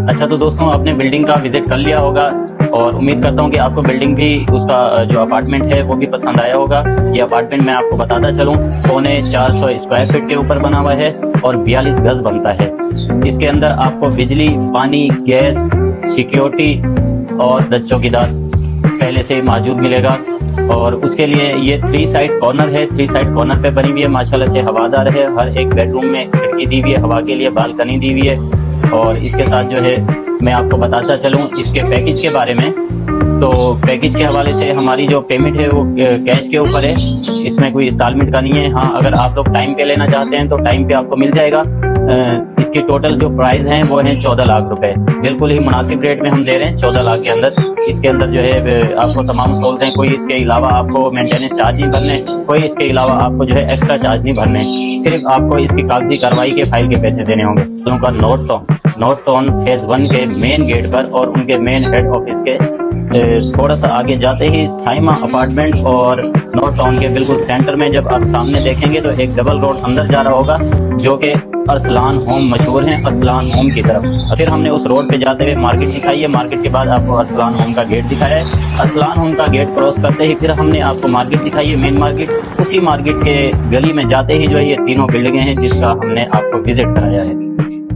अच्छा तो दोस्तों, आपने बिल्डिंग का विजिट कर लिया होगा और उम्मीद करता हूँ कि आपको बिल्डिंग भी, उसका जो अपार्टमेंट है वो भी पसंद आया होगा। ये अपार्टमेंट मैं आपको बताता चलूँ, 450 स्क्वायर फीट के ऊपर बना हुआ है और 42 गज बनता है। इसके अंदर आपको बिजली, पानी, गैस, सिक्योरिटी और 10 चौकीदार पहले से मौजूद मिलेगा। और उसके लिए ये 3 साइड कॉर्नर है, 3 साइड कॉर्नर पे बनी हुई है, माशाल्लाह से हवादार है। हर एक बेडरूम में खिड़की दी हुई है, हवा के लिए बालकनी दी हुई है। और इसके साथ जो है मैं आपको बताता चलूँ इसके पैकेज के बारे में। तो पैकेज के हवाले से हमारी जो पेमेंट है वो कैश के ऊपर है, इसमें कोई इंस्टॉलमेंट का नहीं है। हाँ, अगर आप लोग टाइम पे लेना चाहते हैं तो टाइम पे आपको मिल जाएगा। इसकी टोटल जो प्राइस है वो है 14 लाख रुपए। बिल्कुल ही मुनासिब रेट में हम दे रहे हैं 14 लाख के अंदर। इसके अंदर जो है आपको तमाम सहूलतें, कोई इसके अलावा आपको मेंटेनेंस चार्ज नहीं भरने, कोई इसके अलावा आपको जो है एक्स्ट्रा चार्ज नहीं भरने। सिर्फ आपको इसकी कागजी कार्रवाई के फाइल के पैसे देने होंगे। उनका नॉर्थ टाउन फेज 1 के मेन गेट पर और उनके मेन हेड ऑफिस के थोड़ा सा आगे जाते ही साइमा अपार्टमेंट और नॉर्थ टाउन के बिल्कुल सेंटर में जब आप सामने देखेंगे तो एक डबल रोड अंदर जा रहा होगा जो कि अरसलान होम मशहूर है, अरसलान होम की तरफ। फिर हमने उस रोड पे जाते हुए मार्केट दिखाई है, मार्केट के बाद आपको अरसलान होम का गेट दिखाया है। अरसलान होम का गेट क्रॉस करते ही फिर हमने आपको मार्केट दिखाई है, मेन मार्केट। उसी मार्केट के गली में जाते ही जो है ये तीनों बिल्डिंगें हैं जिसका हमने आपको विजिट कराया है।